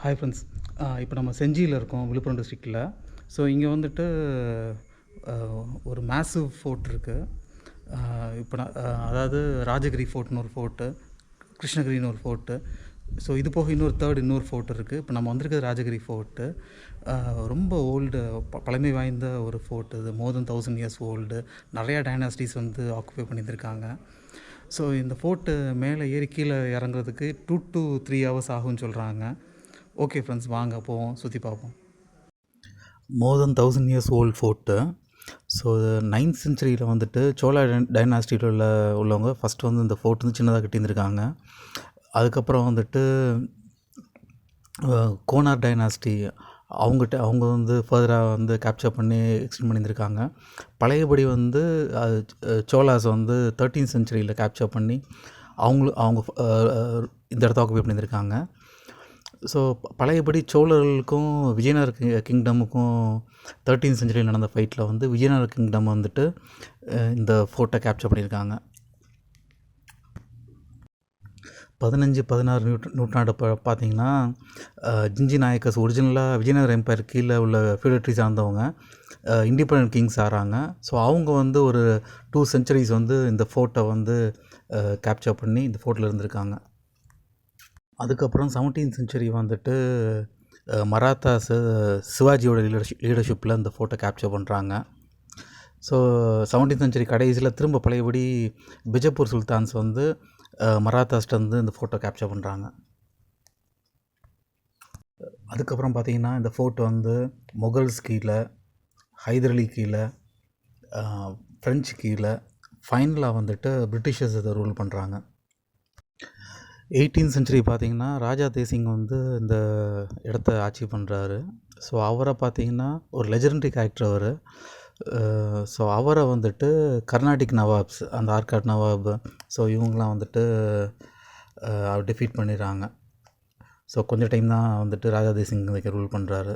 Hi friends. இப்போ நம்ம செஞ்சியில் இருக்கோம், விழுப்புரம் டிஸ்ட்ரிக்டில். ஸோ இங்கே வந்துட்டு ஒரு மேசிவ் ஃபோர்ட் இருக்குது. இப்போ நான் அதாவது ராஜகிரி ஃபோர்ட்னு ஒரு ஃபோர்ட்டு, கிருஷ்ணகிரின்னு ஒரு ஃபோர்ட்டு. ஸோ இது போக இன்னொரு ஃபோர்ட் இருக்குது. இப்போ நம்ம வந்திருக்கிறது ராஜகிரி ஃபோர்ட்டு. ரொம்ப ஓல்டு, பழமை வாய்ந்த ஒரு ஃபோர்ட். இது மோர் தென் 1000 இயர்ஸ் ஓல்டு. நிறையா டைனாஸ்டிஸ் வந்து ஆக்குபை பண்ணியிருந்திருக்காங்க. ஸோ இந்த ஃபோர்ட்டு மேலே ஏறி கீழே இறங்குறதுக்கு 2 to 3 hours ஆகும்னு சொல்கிறாங்க. ஓகே ஃப்ரெண்ட்ஸ், வாங்க போவோம், சுற்றி பார்ப்போம். மோர் தென் 1000 years old fort. So 9th centuryயில் வந்துட்டு சோழா டைனாஸ்டியில் உள்ளவங்க ஃபஸ்ட்டு வந்து இந்த ஃபோர்ட் வந்து சின்னதாக கட்டியிருந்திருக்காங்க. அதுக்கப்புறம் வந்துட்டு கோனார் டைனாஸ்டி அவங்க வந்து ஃபர்தராக வந்து கேப்சர் பண்ணி எக்ஸ்டெண்ட் பண்ணியிருந்திருக்காங்க. பழையபடி வந்து சோலாஸ் வந்து 13th centuryயில் கேப்சர் பண்ணி அவங்க இந்த இடத்த ஆக்குபை பண்ணியிருந்திருக்காங்க. ஸோ பழையபடி சோழர்களுக்கும் விஜயநகர கிங்டமுக்கும் 13th centuryயில் நடந்த ஃபைட்டில் வந்து விஜயநகர கிங்டம் வந்துட்டு இந்த ஃபோர்ட்டை கேப்சர் பண்ணியிருக்காங்க. 15-16 நூற்றாண்டு பார்த்திங்கன்னா ஜிஞ்சி நாயக்கஸ் ஒரிஜினலாக விஜயநகர எம்பையர் கீழே உள்ள ஃபியூடேட்ரி சார்ந்தவங்க இண்டிபெண்டன்ட் கிங்ஸ் ஆகிறாங்க. ஸோ அவங்க வந்து ஒரு 2 centuries வந்து இந்த ஃபோர்ட்டை வந்து கேப்சர் பண்ணி இந்த ஃபோர்ட்டில் இருந்திருக்காங்க. அதுக்கப்புறம் 17th century வந்துட்டு மராத்தாஸு சிவாஜியோட லீடர்ஷிப்பில் இந்த ஃபோர்ட்டை கேப்சர் பண்ணுறாங்க. ஸோ 17th century கடைசியில் திரும்ப பழையபடி பிஜப்பூர் சுல்தான்ஸ் வந்து மராத்தாஸ்ட்டு வந்து இந்த ஃபோட்டோ கேப்சர் பண்ணுறாங்க. அதுக்கப்புறம் பார்த்திங்கன்னா இந்த ஃபோர்ட் வந்து மொகல்ஸ் கீழே, ஹைதர் அலி கீழே, ஃப்ரெஞ்சு கீழே, ஃபைனலாக வந்துட்டு பிரிட்டிஷர்ஸ் இதை ரூல் பண்ணுறாங்க. 18th century பார்த்திங்கன்னா ராஜா தேசிங் வந்து இந்த இடத்த ஆட்சி பண்ணுறாரு. ஸோ அவரை பார்த்திங்கன்னா ஒரு லெஜெண்டரி கேரக்டர் அவர். ஸோ அவரை வந்துட்டு கர்நாடிக் நவாப்ஸ், அந்த ஆர்காட் நவாப், ஸோ இவங்களாம் வந்துட்டு டிஃபீட் பண்ணிடுறாங்க. ஸோ கொஞ்சம் டைம் தான் வந்துட்டு ராஜா தேசிங் ரூல் பண்ணுறாரு.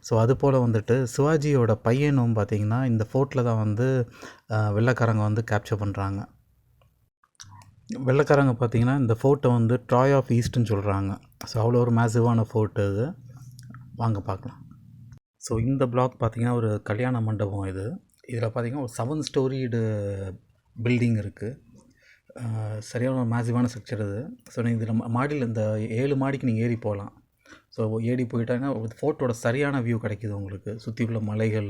ஸோ அதுபோல் வந்துட்டு சிவாஜியோட பையனும் பார்த்திங்கன்னா இந்த ஃபோர்ட்டில் தான் வந்து வெள்ளைக்காரங்க வந்து கேப்சர் பண்ணுறாங்க. வெள்ளைக்காரங்க பார்த்திங்கன்னா இந்த ஃபோர்ட்டை வந்து ட்ராய் ஆஃப் ஈஸ்ட்னு சொல்கிறாங்க. ஸோ அவ்வளோ ஒரு மேசிவான ஃபோர்ட்டு இது. வாங்க பார்க்கலாம். ஸோ இந்த பிளாக் பார்த்திங்கன்னா ஒரு கல்யாண மண்டபம் இது. இதில் பார்த்திங்கன்னா ஒரு 7 storied பில்டிங் இருக்குது. சரியான ஒரு மேசிவான ஸ்ட்ரக்சர் இது. ஸோ நீங்கள் இதில் மாடியில் இந்த 7 மாடிக்கு நீங்கள் ஏறி போகலாம். ஸோ ஏறி போயிட்டாங்கன்னா ஃபோர்ட்டோட சரியான வியூ கிடைக்கிது உங்களுக்கு. சுற்றி உள்ள மலைகள்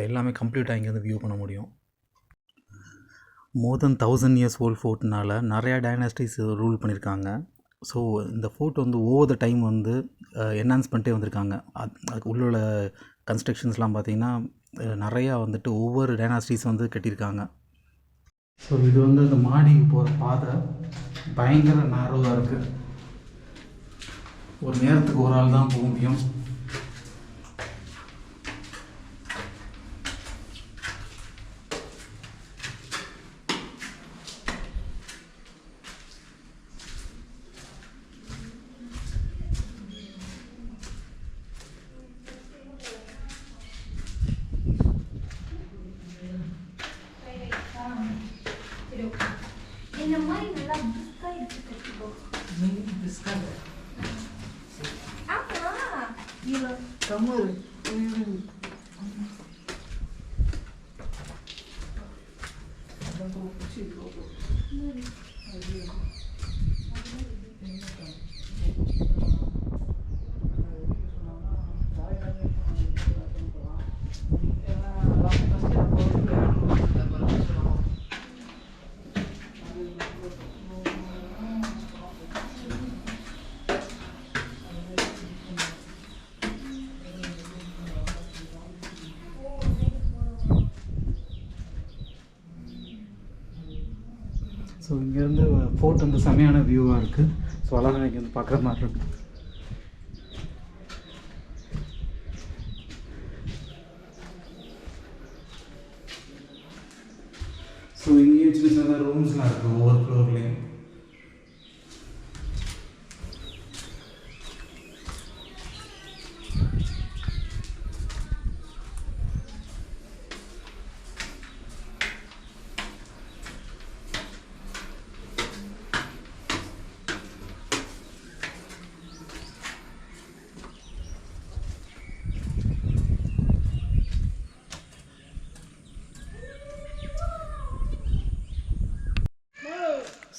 எல்லாமே கம்ப்ளீட்டாக இங்கேருந்து வியூ பண்ண முடியும். மோர் தென் 1000 இயர்ஸ் ஓல்டு ஃபோர்ட்னால நிறையா டைனாஸ்டிஸ் ரூல் பண்ணியிருக்காங்க. ஸோ இந்த ஃபோர்ட் வந்து ஓவர் த டைம் வந்து என்ஹான்ஸ் பண்ணிட்டே வந்திருக்காங்க. அதுக்கு உள்ள கன்ஸ்ட்ரக்ஷன்ஸ்லாம் பார்த்திங்கன்னா நிறையா வந்துட்டு ஒவ்வொரு டைனாஸ்டிஸ் வந்து கட்டியிருக்காங்க. ஸோ இது வந்து இந்த மாடிக்கு போகிற பாதை பயங்கர நேரோவாக இருக்குது. ஒரு நேரத்துக்கு ஒரு ஆள் தான் போக முடியும். ஸோ இங்கேருந்து ஃபோர்ட் வந்து செமையான வியூவாக இருக்குது. ஸோ அழகாக இங்கே வந்து பார்க்குற மாதிரி இருக்குது. ஸோ இங்கேயும் சின்ன சின்ன ரூம்ஸ்லாம் இருக்குது ஒவ்வொரு ஃப்ளோர்லேயும்.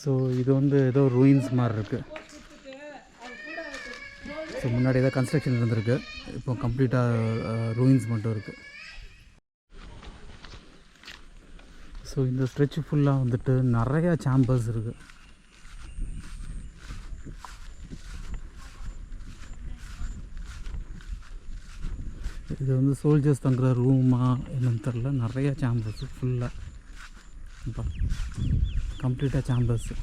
ஸோ இது வந்து ஏதோ ரூயின்ஸ் மாதிரி இருக்குது. ஸோ முன்னாடி ஏதோ கன்ஸ்ட்ரக்ஷன் இருந்திருக்கு, இப்போ கம்ப்ளீட்டாக ரூயின்ஸ் மட்டும் இருக்குது. ஸோ இந்த ஸ்ட்ரெச் ஃபுல்லாக வந்துட்டு நிறையா சேம்பர்ஸ் இருக்குது. இது வந்து சோல்ஜர்ஸ் தங்குற ரூமா என்னன்னு தெரில, நிறையா சேம்பர்ஸு ஃபுல்லாக கம்ப்ளீட்டாக சேம்பர்ஸு.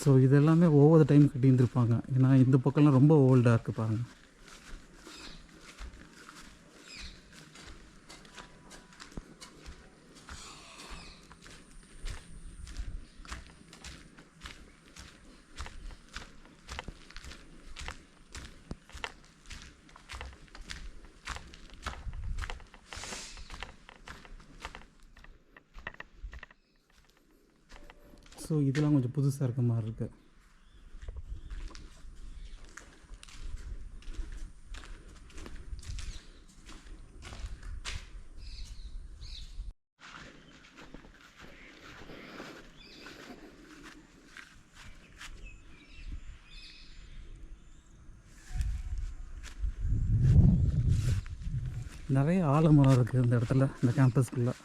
ஸோ இதெல்லாமே ஓவர் த டைம் கட்டியிருந்துருப்பாங்க, ஏன்னா இந்த பக்கம்லாம் ரொம்ப ஓல்டாக இருக்குது பாருங்கள். ஸோ இதெல்லாம் கொஞ்சம் புதுசாக இருக்க மாதிரி இருக்குது. நிறைய ஆலமரம் இருக்குது இந்த இடத்துல, இந்த கேம்பஸ்குள்ளே.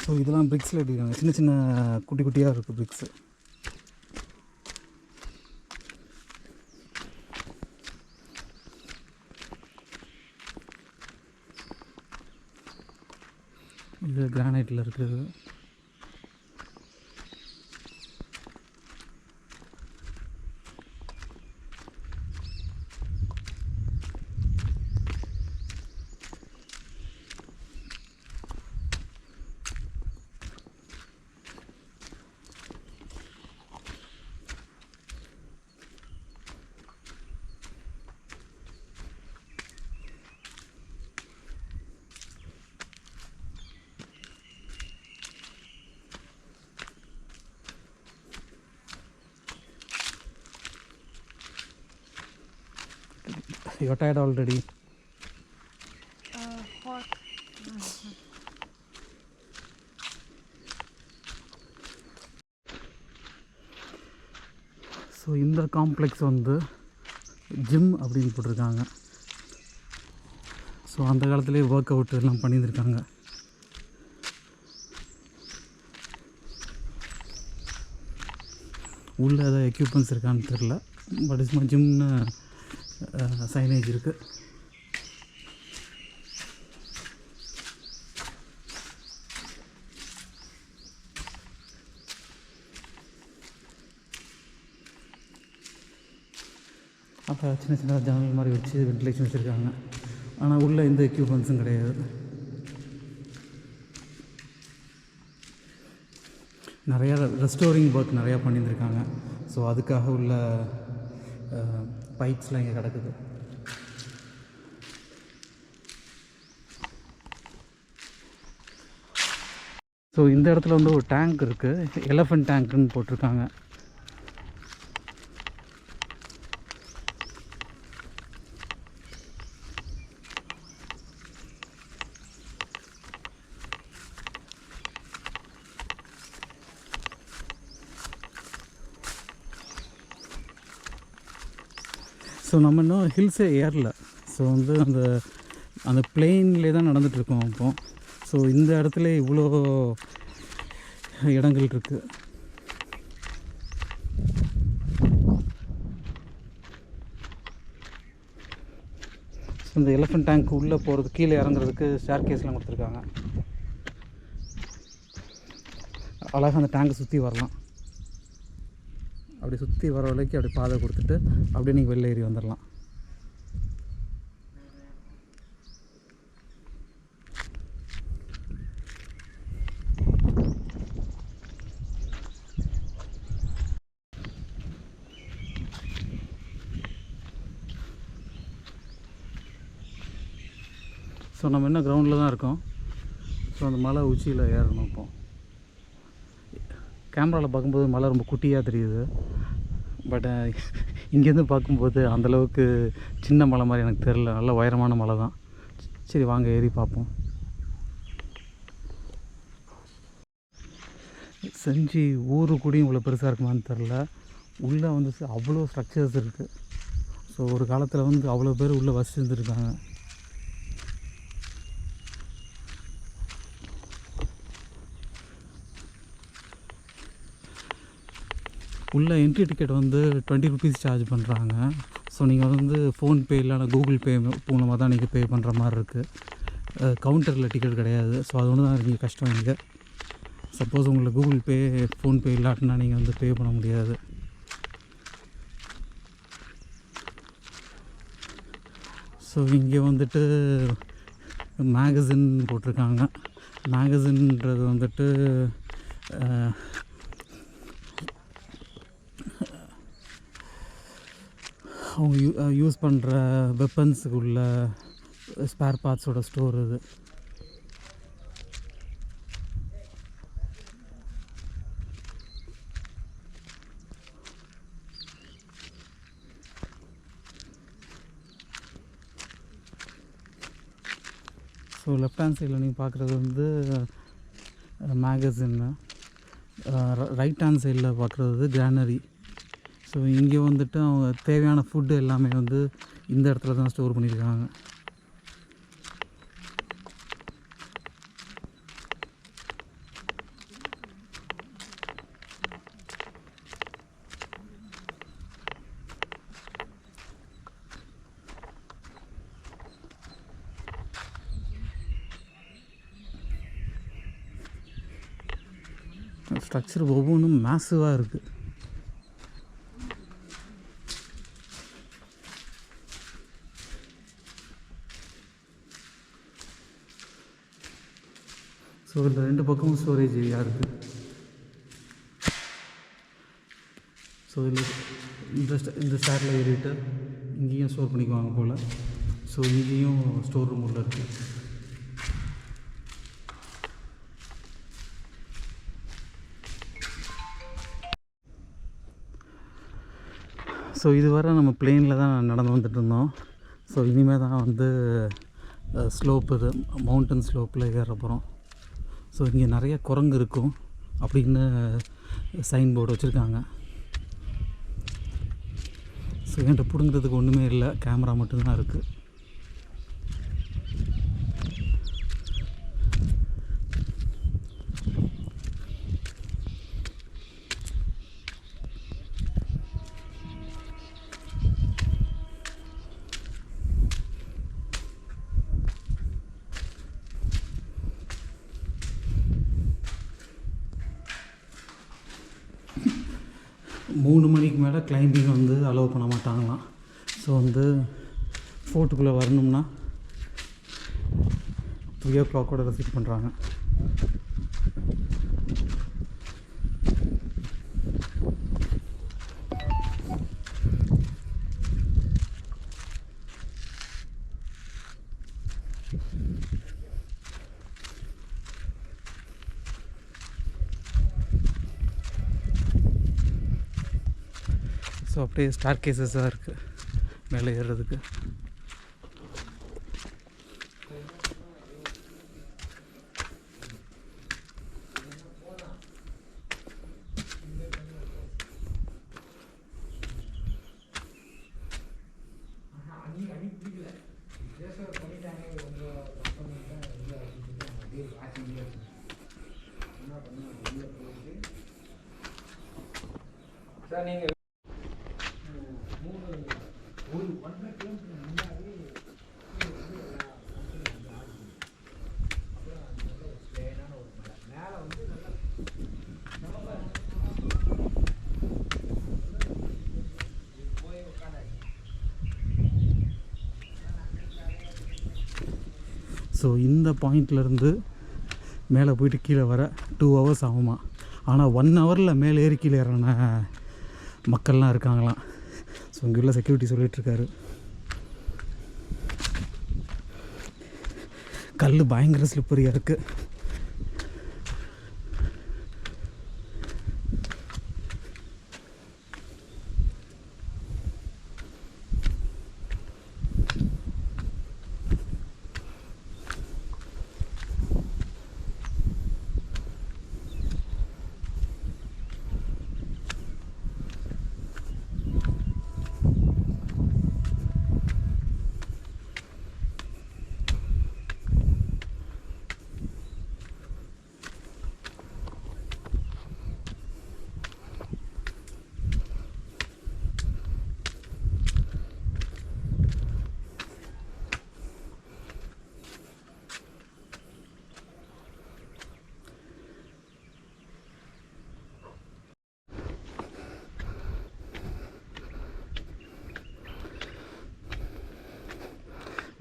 ஸோ இதெல்லாம் பிரிக்ஸில் எடுக்கிறாங்க, சின்ன சின்ன குட்டி குட்டியாக இருக்குது பிரிக்ஸு. இது கிரானைட்டில் இருக்குது. You're tired already? Hot. So இந்த காம்ப்ளெக்ஸ் வந்து ஜிம் அப்படின்னு போட்டிருக்காங்க. ஸோ அந்த காலத்துலேயே ஒர்க் அவுட் எல்லாம் பண்ணியிருந்திருக்காங்க. உள்ளே ஏதாவது எக்யூப்மெண்ட்ஸ் இருக்கான்னு தெரில, பட் சும்மா ஜிம்னு சைனேஜ் இருக்குது. அப்போ சின்ன சின்ன ஜன்னல் மாதிரி வச்சு வென்டிலேஷன் வச்சுருக்காங்க, ஆனால் உள்ளே எந்த எக்யூப்மெண்ட்ஸும் கிடையாது. நிறையா ரெஸ்டோரிங் ஒர்க் நிறையா பண்ணியிருந்திருக்காங்க. ஸோ அதுக்காக உள்ள பைப்ஸ்லாம் இங்கே கிடக்குது. ஸோ இந்த இடத்துல வந்து ஒரு டேங்க் இருக்குது, எலஃபண்ட் டேங்க்குன்னு போட்டிருக்காங்க. ஸோ நம்ம இன்னும் ஹில்ஸே ஏறல. ஸோ வந்து அந்த பிளெயின்லேயே தான் நடந்துகிட்ருக்கோம் இப்போ. ஸோ இந்த இடத்துல இவ்வளோ இடங்கள் இருக்குது. ஸோ இந்த எலஃபண்ட் டேங்க் உள்ளே போகிறது, கீழே இறங்குறதுக்கு ஸ்டேர் கேஸ்லாம் கொடுத்துருக்காங்க. அழகாக அந்த டேங்கை சுற்றி வரலாம். அப்படி சுற்றி வர வரைக்கும் அப்படி பாதை கொடுத்துட்டு அப்படியே நீங்கள் வெளில ஏறி வந்துடலாம். ஸோ நம்ம என்ன கிரவுண்டில் தான் இருக்கோம். ஸோ அந்த மலை உச்சியில் ஏறணும். இப்போ கேமராவில் பார்க்கும்போது மலை ரொம்ப குட்டியாக தெரியுது. பட் இங்கேருந்து பார்க்கும்போது அந்தளவுக்கு சின்ன மலை மாதிரி எனக்கு தெரில. நல்ல உயரமான மலை தான். சரி வாங்க ஏறி பார்ப்போம். செஞ்சி ஊரு கூடியும் இவ்வளோ பெருசாக இருக்குமான்னு தெரில. உள்ளே வந்து அவ்வளோ ஸ்ட்ரக்சர்ஸ் இருக்குது. ஸோ ஒரு காலத்தில் வந்து அவ்வளோ பேர் உள்ளே வசிச்சுருந்துருக்காங்க. உள்ள என்ட்ரி டிக்கெட் வந்து 20 ருபீஸ் சார்ஜ் பண்ணுறாங்க. ஸோ நீங்கள் வந்து ஃபோன்பே இல்லைனா கூகுள் பே மூலமாக தான் நீங்கள் பே பண்ணுற மாதிரி இருக்குது. கவுண்டரில் டிக்கெட் கிடையாது. ஸோ அது ஒன்று தான் இங்கே கஷ்டம். இங்கே சப்போஸ் உங்களுக்கு கூகுள் பே ஃபோன்பே இல்லாட்டினா நீங்கள் வந்து பே பண்ண முடியாது. ஸோ இங்கே வந்துட்டு மேகசின் போட்டிருக்காங்க. மேகசின்ன்றது வந்துட்டு அவங்க யூஸ் பண்ணுற வெப்பன்ஸுக்கு உள்ள ஸ்பேர் பார்ட்ஸோட ஸ்டோர் இது. ஸோ லெஃப்ட் ஹேண்ட் சைடில் நீங்கள் பார்க்குறது வந்து மேகசின்னு, ரைட் ஹேண்ட் சைடில் பார்க்குறது கிரானரி. ஸோ இங்கே வந்துட்டு அவங்க தேவையான ஃபுட்டு எல்லாமே வந்து இந்த இடத்துல தான் ஸ்டோர் பண்ணியிருக்காங்க. ஸ்ட்ரக்சர் ஒவ்வொன்றும் மேசிவாக இருக்குது. ஸோ இந்த 2 பக்கமும் ஸ்டோரேஜ் ஏரியா இருக்குது. ஸோ இந்த ஸ்டாரில் ஏறிட்டு இங்கேயும் ஸ்டோர் பண்ணிக்குவாங்க போல். ஸோ இங்கேயும் ஸ்டோர் ரூம் உள்ள இருக்குது. ஸோ இதுவரை நம்ம பிளெயினில் தான் நடந்து வந்துட்டு இருந்தோம். ஸோ இனிமேல் தான் வந்து ஸ்லோப், இது மவுண்டன் ஸ்லோப்பில் ஏற போகிறோம். ஸோ இங்கே நிறைய குரங்கு இருக்கும் அப்படின்னு சைன் போர்டு வச்சுருக்காங்க. ஸோ என்கிட்ட பிடுங்கிறதுக்கு ஒன்றுமே இல்லை, கேமரா மட்டும்தான் இருக்குது. மூணு மணிக்கு மேலே கிளைம்பிங் வந்து அலோவ் பண்ண மாட்டாங்களாம். ஸோ வந்து ஃபோர்ட்டுக்குள்ளே வரணும்னா 3 o'clock ரெஸ்ட்ரிக்ட் பண்ணுறாங்க. ஸோ அப்படியே ஸ்டார் கேசஸாக இருக்குது மேலே ஏறுறதுக்கு. சார் நீங்கள் ஸோ இந்த பாயிண்ட்லேருந்து மேலே போயிட்டு கீழே வர 2 hours ஆகுமா. ஆனால் 1 hourல மேலே ஏறி கீழே ஏறின மக்கள்லாம் இருக்காங்களாம். ஸோ இங்கே உள்ள செக்யூரிட்டி சொல்லிகிட்ருக்காரு. கல் பயங்கர ஸ்லிப்பரியாக இருக்குது.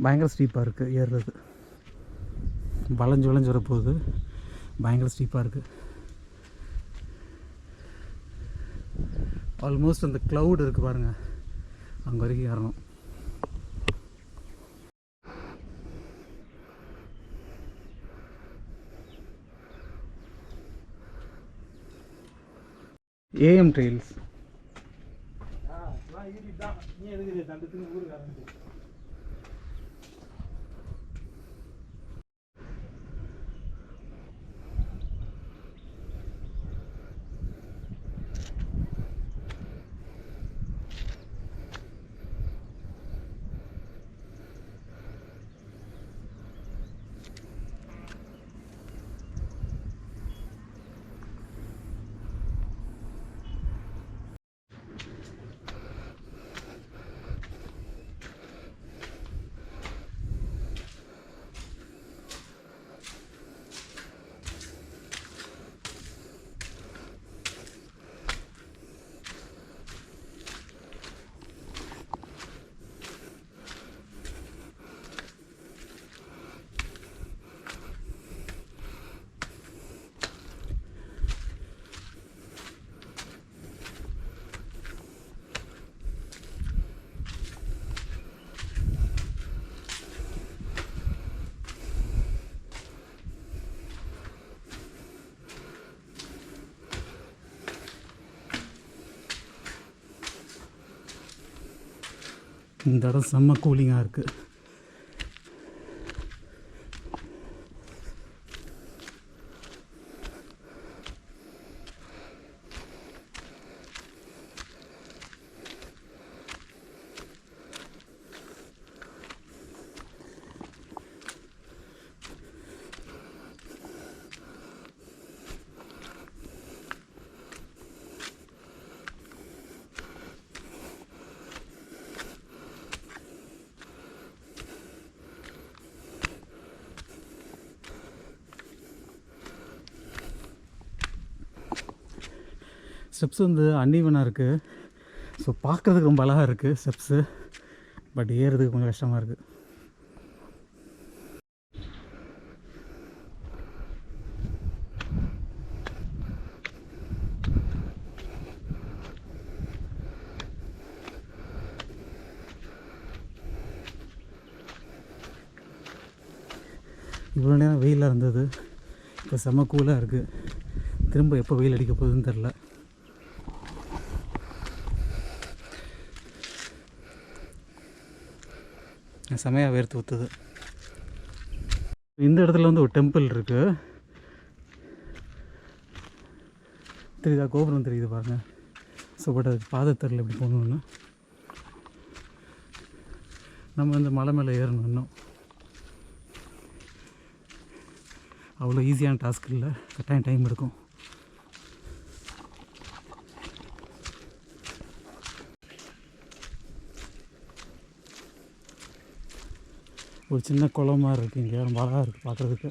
பயங்கர ஸ்டீப்பாக இருக்குது ஏறுறது. வளைஞ்சு வளைஞ்சு வரப்போகுது. பயங்கர ஸ்டீப்பாக இருக்குது. ஆல்மோஸ்ட் அந்த க்ளவுட் இருக்குது பாருங்கள், அங்கே வரைக்கும் ஏறணும். AM trails. இந்த இடம் செம்ம கூலிங்காக இருக்குது. ஸ்டெப்ஸ் வந்து அன்ஈவனாக இருக்குது. ஸோ பார்க்குறதுக்கு ரொம்ப அழகாக இருக்குது ஸ்டெப்ஸு, பட் ஏறுறதுக்கு கொஞ்சம் கஷ்டமாக இருக்குது. இவ்வளோ நேரம் வெயிலாக இருந்தது, இப்போ செம்ம கூலாக இருக்குது. திரும்ப எப்போ வெயில் அடிக்க போகுதுன்னு தெரில. செமையாக வேர்த்து ஊற்றுது. இந்த இடத்துல வந்து ஒரு டெம்பிள் இருக்குது, தெரியுதா? கோபுரம் தெரியுது பாருங்கள். ஸோ பட் அதுக்கு பாதை தெரியல எப்படி போகணுன்னு. நம்ம இந்த மலை மேலே ஏறணும். இன்னும் அவ்வளோ ஈஸியான டாஸ்க் இல்லை, கட்டாயம் டைம் எடுக்கும். ஒரு சின்ன குளம் மாதிரி இருக்குது இங்கே, ரொம்ப அழகாக இருக்குது பார்க்குறதுக்கு.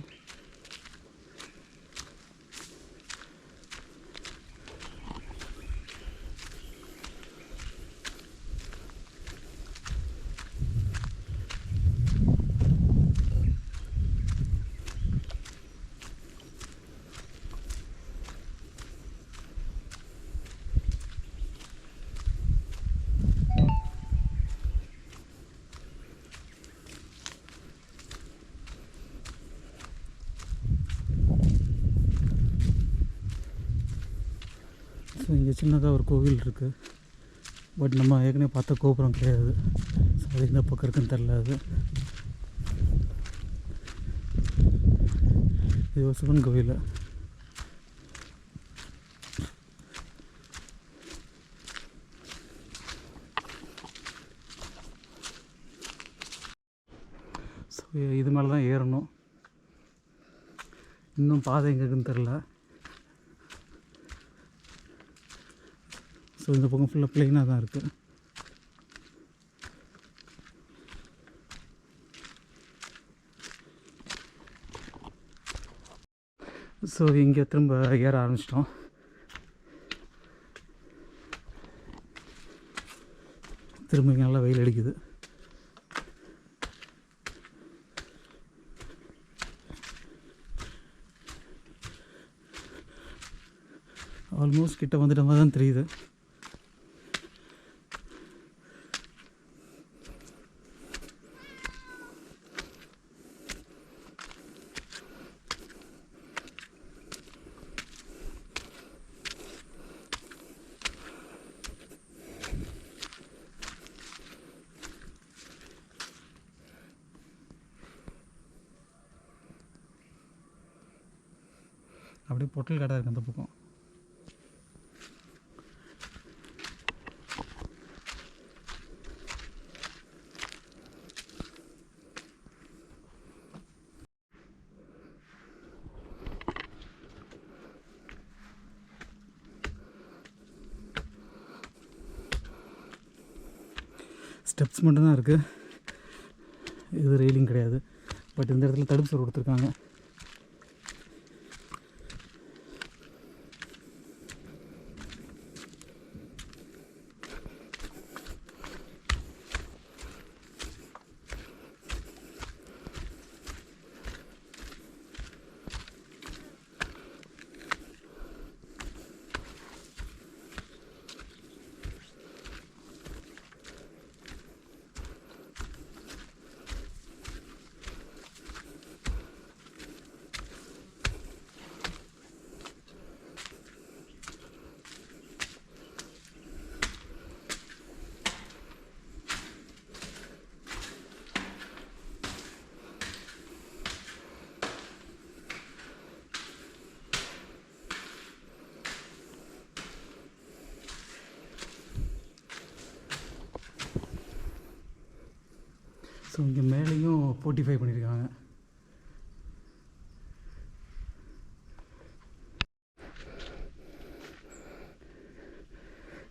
இங்கே சின்னதாக ஒரு கோவில் இருக்குது. பட் நம்ம ஏற்கனவே பார்த்த கோபுரம் கிடையாது. ஸோ அது இந்த பக்கம் இருக்குன்னு தெரில. அது இது ஒரு சிவன் கோவில். ஸோ இது மேலே தான் ஏறணும். இன்னும் பாதை எங்கே இருக்குன்னு தெரில. ஸோ இந்த பக்கம் ஃபுல்லாக ப்ளைனாக தான் இருக்குது. ஸோ இங்கே திரும்ப ஏற ஆரம்பிச்சிட்டோம். திரும்ப இங்கே நல்லா வெயில் அடிக்குது. ஆல்மோஸ்ட் கிட்ட வந்துட்ட மாதிரி தான் தெரியுது. அப்படியே பொட்டல் கடை இருக்குது அந்த பக்கம். ஸ்டெப்ஸ் மட்டும்தான் இருக்குது. இது ரெயிலிங் கிடையாது. பட் இந்த இடத்துல தடுப்பு சுவர் கொடுத்துருக்காங்க. ஸோ இங்கே மேலேயும் போர்ட்டிஃபை பண்ணியிருக்காங்க.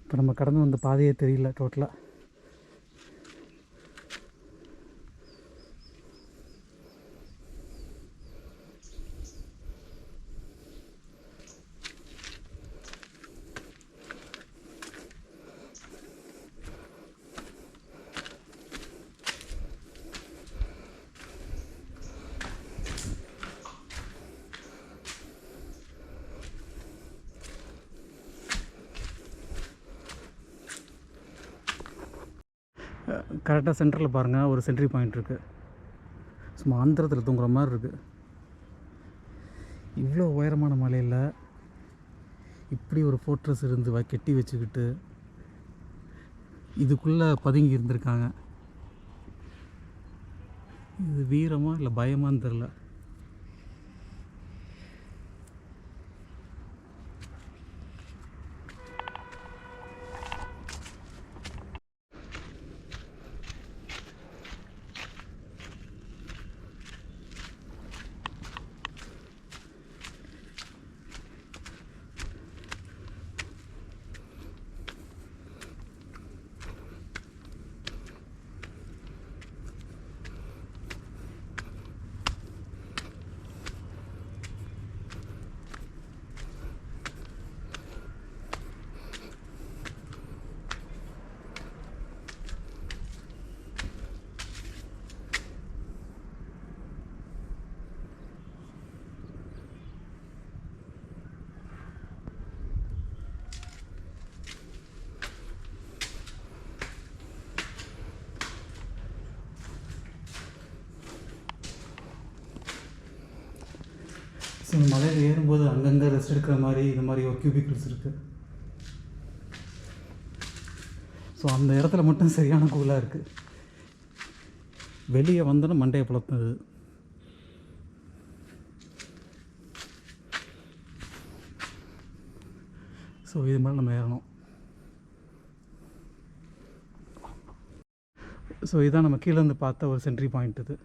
இப்போ நம்ம கடந்து வந்த பாதையே தெரியல டோட்டலாக. கரெக்டாக சென்டரில் பாருங்கள் ஒரு சென்ட்ரி பாயிண்ட் இருக்குது. சும்மா ஆந்திரத்தில் தூங்குற மாதிரி இருக்குது. இவ்வளோ உயரமான மலையில் இப்படி ஒரு ஃபோர்ட்ரஸ் இருந்து கெட்டி வச்சுக்கிட்டு இதுக்குள்ளே பதுங்கி இருந்திருக்காங்க. இது வீரமாக இல்லை பயமான்னு தெரில. ஸோ மலையில் ஏறும்போது அங்கங்கே ரெஸ்ட் எடுக்கிற மாதிரி இந்த மாதிரி ஒரு கியூபிக்கல்ஸ் இருக்குது. ஸோ அந்த இடத்துல மட்டும் சரியான கூலாக இருக்குது. வெளியே வந்தோன்னா மண்டையை புலத்துது. ஸோ இது மேலே நம்ம ஏறணும். ஸோ இதான் நம்ம கீழேருந்து பார்த்த ஒரு சென்ட்ரி பாயிண்ட். இது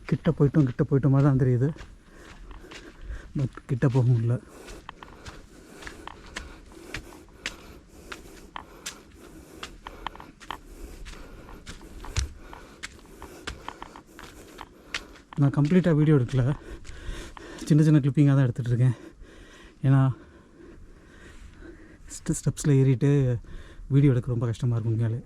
கிட்ட போயிட்டோம் மாதிரி தான் தெரியுது. பட் கிட்ட போக முடியல. நான் கம்ப்ளீட்டாக வீடியோ எடுக்கல, சின்ன கிளிப்பிங்காக தான் எடுத்துகிட்ருக்கேன். ஏன்னா ஸ்டெப்ஸில் ஏறிட்டு வீடியோ எடுக்க ரொம்ப கஷ்டமாக இருக்கும் உண்மையாலே.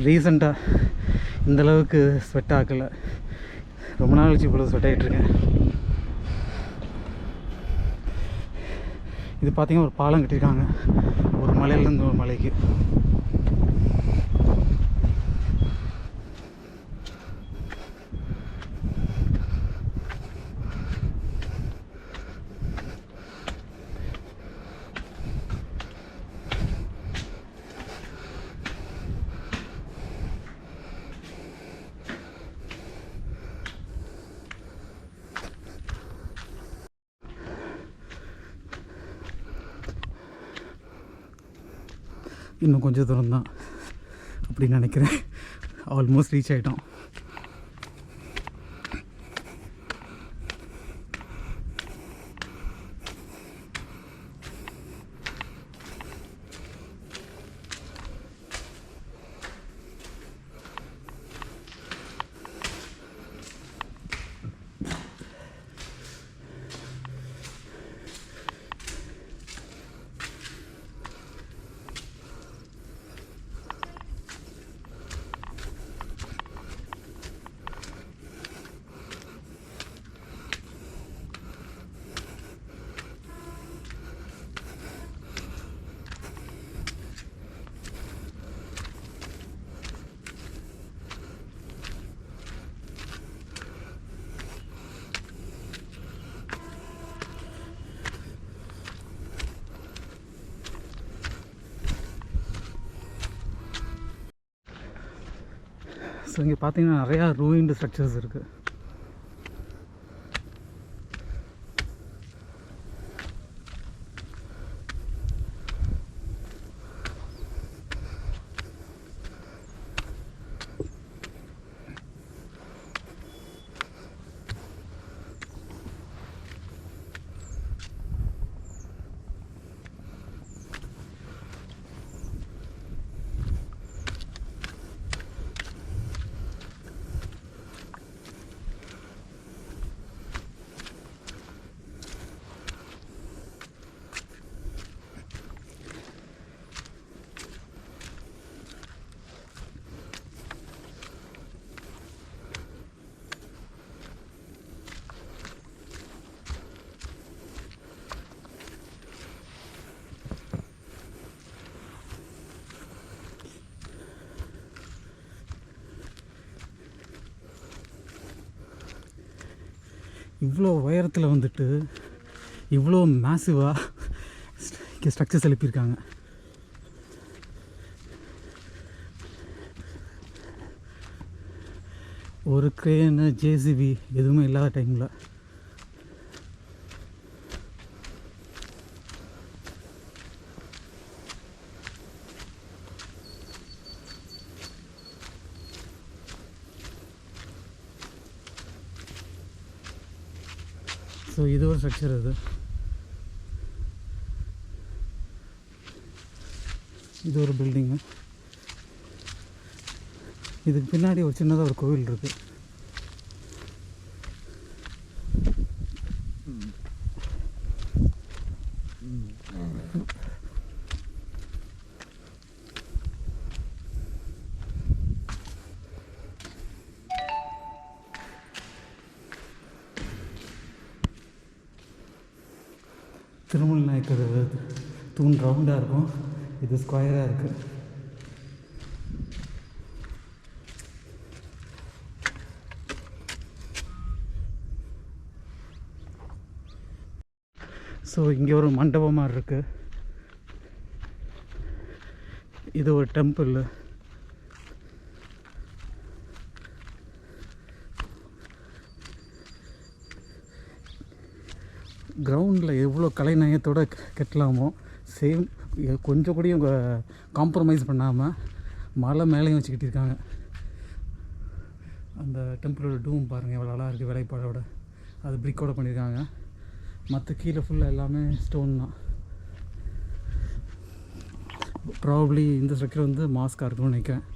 ரீசெண்டாக இந்தளவுக்கு ஸ்வெட் ஆகலை. ரொம்ப நாள் கழிச்சு இவ்வளோ ஸ்வெட் ஆகிட்டுருக்கேன். இது பார்த்திங்கன்னா ஒரு பாலம் கட்டியிருக்காங்க ஒரு மலையிலேருந்து ஒரு மலைக்கு. இன்னும் கொஞ்சம் தூரம் தான் அப்படின்னு நினைக்கிறேன். ஆல்மோஸ்ட் ரீச் ஆகிட்டோம். ஸோ இங்கே பார்த்தீங்கன்னா நிறையா ரூயின்டு ஸ்ட்ரக்சர்ஸ் இருக்குது. இவ்வளோ உயரத்தில் வந்துட்டு இவ்வளோ மேசிவாக ஸ்ட்ரக்சர்ஸ் எழுப்பியிருக்காங்க. ஒரு க்ரேனு ஜேசிபி எதுவுமே இல்லாத டைமில் ஸோ இது ஒரு ஸ்ட்ரக்சர். இது ஒரு பில்டிங்கு. இதுக்கு பின்னாடி ஒரு சின்னதாக ஒரு கோவில் இருக்குது. திருமலை நாயக்கர் தூண் ரவுண்டாக இருக்கும், இது ஸ்கொயராக இருக்குது. ஸோ இங்கே ஒரு மண்டபம் மாதிரி இருக்குது. இது ஒரு டெம்பிள். கிரவுண்டில் எவ்வளோ கலைநயத்தோடு கட்டலாமோ சேம் கொஞ்சம் கூட இவங்க காம்ப்ரமைஸ் பண்ணாமல் மலை மேலேயும் வச்சுக்கிட்டு இருக்காங்க. அந்த டெம்பிளோட டூம் பாருங்கள் எவ்வளோ அழகாக இருக்குது, வேலைப்பாடோட. அது பிரிக்கோட பண்ணியிருக்காங்க. மற்ற கீழே ஃபுல்லாக எல்லாமே ஸ்டோன் தான். ப்ராபப்ளி இந்த ஸ்ட்ரக்சர் வந்து மாஸ்காக இருக்கும்னு நினைக்கிறேன்.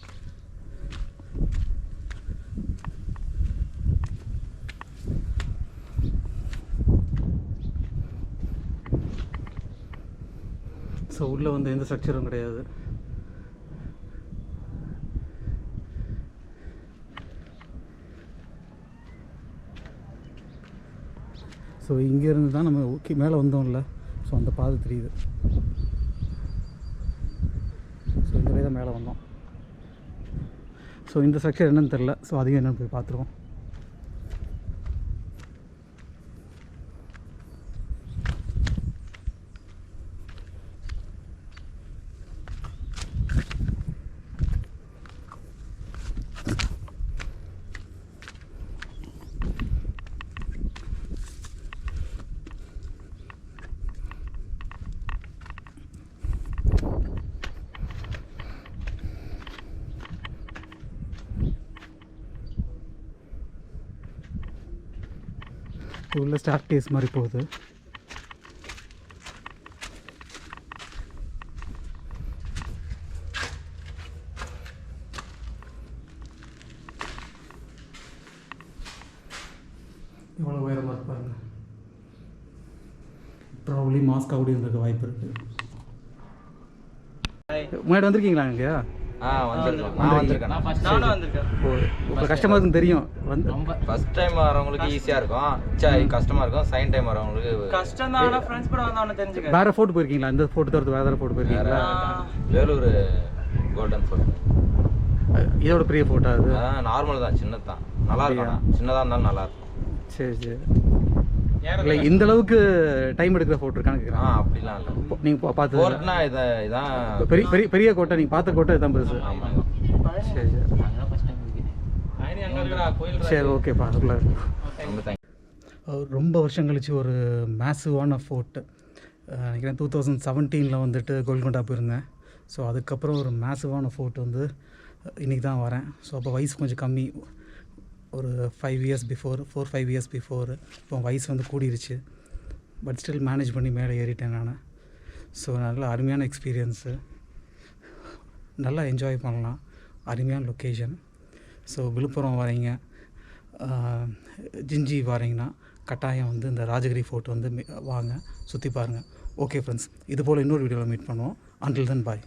ஸோ உள்ளே வந்து எந்த ஸ்ட்ரக்சரும் கிடையாது. ஸோ இங்கேருந்து தான் நம்ம மேலே வந்தோம்ல, ஸோ அந்த பாதை தெரியுது. ஸோ இந்த வழி தான் மேலே வந்தோம். ஸோ இந்த ஸ்ட்ரக்சர் என்னன்னு தெரில, ஸோ அதையும் என்னென்னு போய் பார்த்துருவோம். உள்ள ஸ்டார் கேஸ் மாதிரி போகுது. எவ்வளோ உயரமாக இருப்பாருங்க. ப்ராபப்ளி மாஸ்க் அப்படி இருந்திருக்க வாய்ப்பு இருக்குது. முன்னாடி வந்திருக்கீங்களா இங்கே? இப்போ கஸ்டமருக்கு தெரியும் ரொம்ப ஃபர்ஸ்ட் டைம் வரவங்களுக்கு ஈஸியா இருக்கும், கஷ்டமா இருக்கும். செகண்ட் டைம் வரவங்களுக்கு கஷ்டம் தான். ஆனா ஃப்ரெண்ட்ஸ் கூட வந்தா அவன தெரிஞ்சுக்க. வேற ஃபோட்டோ போயிருக்கீங்களா? இந்த ஃபோட்டோ தவிர்த்து வேற ஃபோட்டோ போயிருக்கீங்களா? Vellore golden photo. இதோட பெரிய ஃபோட்டோ அது? நார்மல் தான், சின்னது தான். நல்லா இருக்கும், சின்னதாக இருந்தாலும் நல்லா இருக்கும். சரி சரி. இல்லை இந்த அளவுக்கு டைம் எடுக்கிற ஃபோட்டோ இருக்கான்னு கேட்குறேன். அப்படிலாம் இல்லை. நீங்கள் பார்த்து கோட்னா இதான் பெரிய பெரிய பெரிய கோட்டை நீங்கள் பார்த்த கோட்டை இதுதான் பெருசு. ஆமாம். சரி சரி சரி ஓகேப்பா. அதுக்குள்ள ரொம்ப வருஷம் கழிச்சு ஒரு மேசிவான ஃபோர்ட்டு நினைக்கிறேன் 2017 வந்துட்டு கோல்கொண்டா போயிருந்தேன். ஸோ அதுக்கப்புறம் ஒரு மேசிவான ஃபோர்ட் வந்து இன்றைக்கி தான் வரேன். ஸோ அப்போ வயசு கொஞ்சம் கம்மி, ஒரு 5 இயர்ஸ் பிஃபோர், 4-5 இயர்ஸ் பிஃபோர். இப்போ வயசு வந்து கூடிருச்சு, பட் ஸ்டில் மேனேஜ் பண்ணி மேலே ஏறிட்டேன் நான். ஸோ நல்ல அருமையான எக்ஸ்பீரியன்ஸு, நல்லா என்ஜாய் பண்ணலாம். அருமையான லொக்கேஷன். ஸோ விழுப்புரம் வரீங்க, ஜிஞ்சி வரீங்கன்னா கட்டாயம் வந்து இந்த ராஜகிரி ஃபோர்ட் வந்து வாங்க, சுற்றி பாருங்கள். ஓகே ஃப்ரெண்ட்ஸ், இது போல் இன்னொரு வீடியோவில் மீட் பண்ணுவோம். அன்டில் தென் பாய்.